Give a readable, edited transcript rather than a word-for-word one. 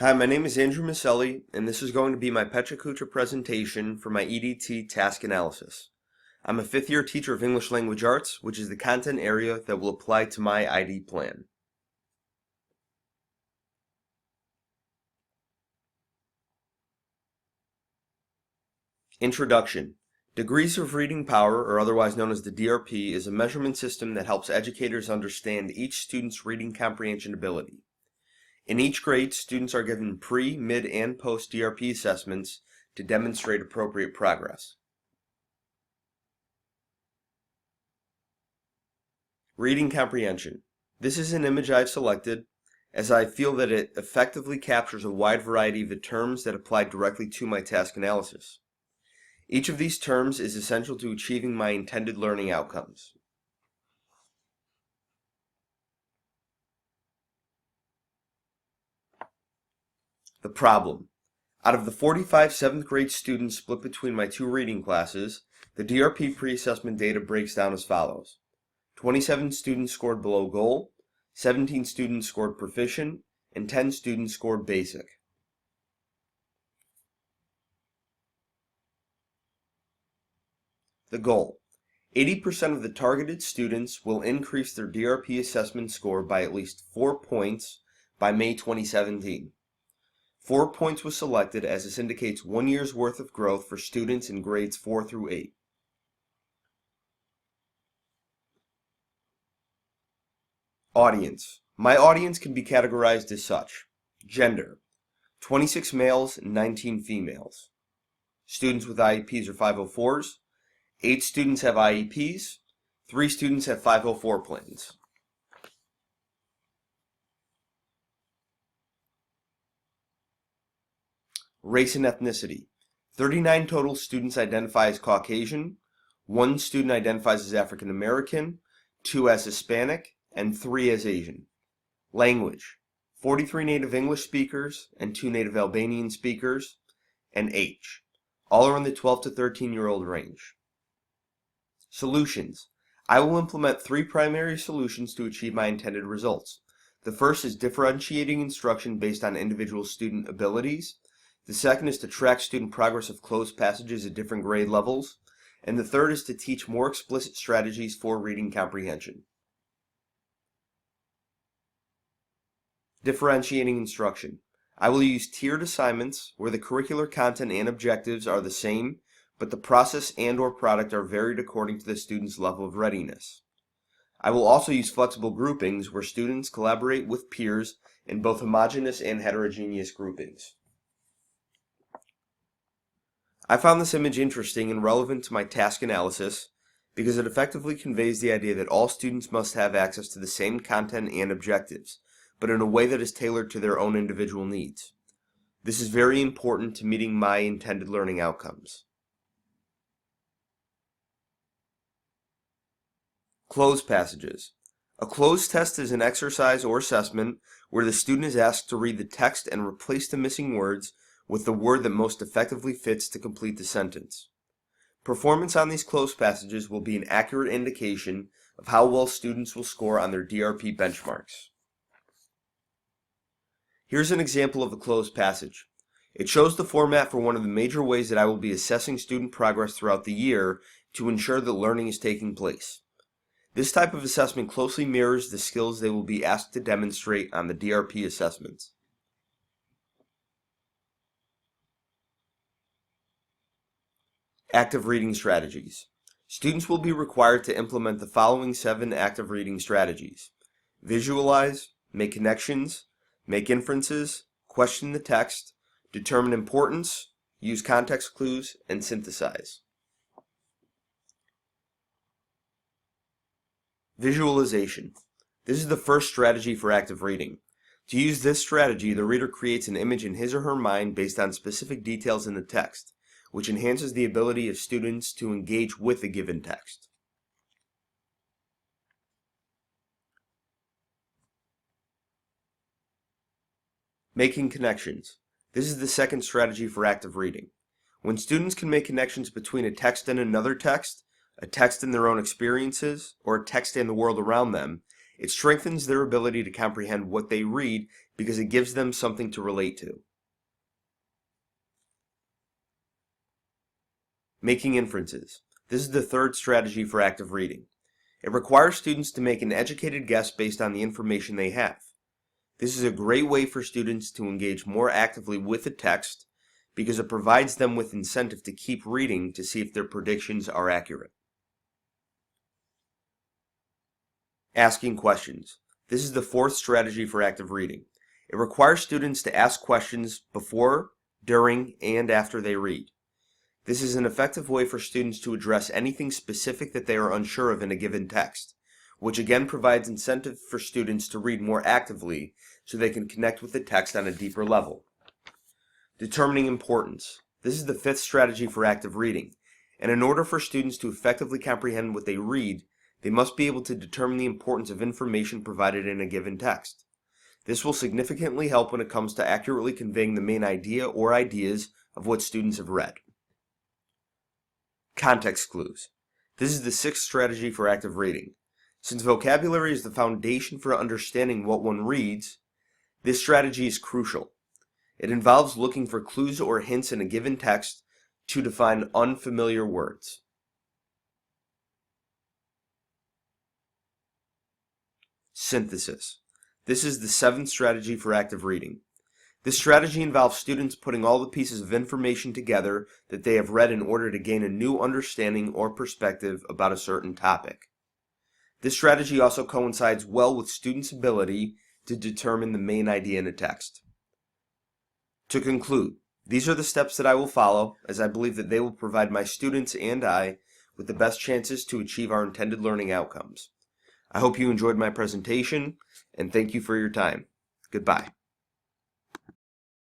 Hi, my name is Andrew Maselli, and this is going to be my Pecha Kucha presentation for my EDT task analysis. I'm a fifth-year teacher of English Language Arts, which is the content area that will apply to my ID plan. Introduction. Degrees of Reading Power, or otherwise known as the DRP, is a measurement system that helps educators understand each student's reading comprehension ability. In each grade, students are given pre, mid, and post DRP assessments to demonstrate appropriate progress. Reading comprehension. This is an image I've selected as I feel that it effectively captures a wide variety of the terms that apply directly to my task analysis. Each of these terms is essential to achieving my intended learning outcomes. The problem. Out of the 45 7th grade students split between my two reading classes, the DRP pre-assessment data breaks down as follows. 27 students scored below goal, 17 students scored proficient, and 10 students scored basic. The goal. 80% of the targeted students will increase their DRP assessment score by at least 4 points by May 2017. 4 points was selected as this indicates 1 year's worth of growth for students in grades 4 through 8. Audience. My audience can be categorized as such. Gender. 26 males, 19 females. Students with IEPs or 504s. 8 students have IEPs. 3 students have 504 plans. Race and ethnicity. 39 total students identify as Caucasian, 1 student identifies as African American, 2 as Hispanic, and 3 as Asian. Language. 43 native English speakers and 2 native Albanian speakers, and age. All are in the 12 to 13-year-old range. Solutions. I will implement 3 primary solutions to achieve my intended results. The first is differentiating instruction based on individual student abilities. The second is to track student progress of closed passages at different grade levels. And the third is to teach more explicit strategies for reading comprehension. Differentiating instruction. I will use tiered assignments where the curricular content and objectives are the same, but the process and/or product are varied according to the student's level of readiness. I will also use flexible groupings where students collaborate with peers in both homogeneous and heterogeneous groupings. I found this image interesting and relevant to my task analysis because it effectively conveys the idea that all students must have access to the same content and objectives, but in a way that is tailored to their own individual needs. This is very important to meeting my intended learning outcomes. Closed passages. A closed test is an exercise or assessment where the student is asked to read the text and replace the missing words with the word that most effectively fits to complete the sentence. Performance on these closed passages will be an accurate indication of how well students will score on their DRP benchmarks. Here's an example of a closed passage. It shows the format for one of the major ways that I will be assessing student progress throughout the year to ensure that learning is taking place. This type of assessment closely mirrors the skills they will be asked to demonstrate on the DRP assessments. Active reading strategies. Students will be required to implement the following 7 active reading strategies: visualize, make connections, make inferences, question the text, determine importance, use context clues, and synthesize. Visualization. This is the first strategy for active reading. To use this strategy, the reader creates an image in his or her mind based on specific details in the text, which enhances the ability of students to engage with the given text. Making connections. This is the second strategy for active reading. When students can make connections between a text and another text, a text and their own experiences, or a text and the world around them, It strengthens their ability to comprehend what they read because it gives them something to relate to. Making inferences. This is the third strategy for active reading. It requires students to make an educated guess based on the information they have. This is a great way for students to engage more actively with the text because it provides them with incentive to keep reading to see if their predictions are accurate. Asking questions. This is the fourth strategy for active reading. It requires students to ask questions before, during, and after they read. This is an effective way for students to address anything specific that they are unsure of in a given text, which again provides incentive for students to read more actively so they can connect with the text on a deeper level. Determining importance. This is the fifth strategy for active reading, and in order for students to effectively comprehend what they read, they must be able to determine the importance of information provided in a given text. This will significantly help when it comes to accurately conveying the main idea or ideas of what students have read. Context clues. This is the sixth strategy for active reading. Since vocabulary is the foundation for understanding what one reads, this strategy is crucial. It involves looking for clues or hints in a given text to define unfamiliar words. Synthesis. This is the seventh strategy for active reading. This strategy involves students putting all the pieces of information together that they have read in order to gain a new understanding or perspective about a certain topic. This strategy also coincides well with students' ability to determine the main idea in a text. To conclude, these are the steps that I will follow, as I believe that they will provide my students and I with the best chances to achieve our intended learning outcomes. I hope you enjoyed my presentation, and thank you for your time. Goodbye.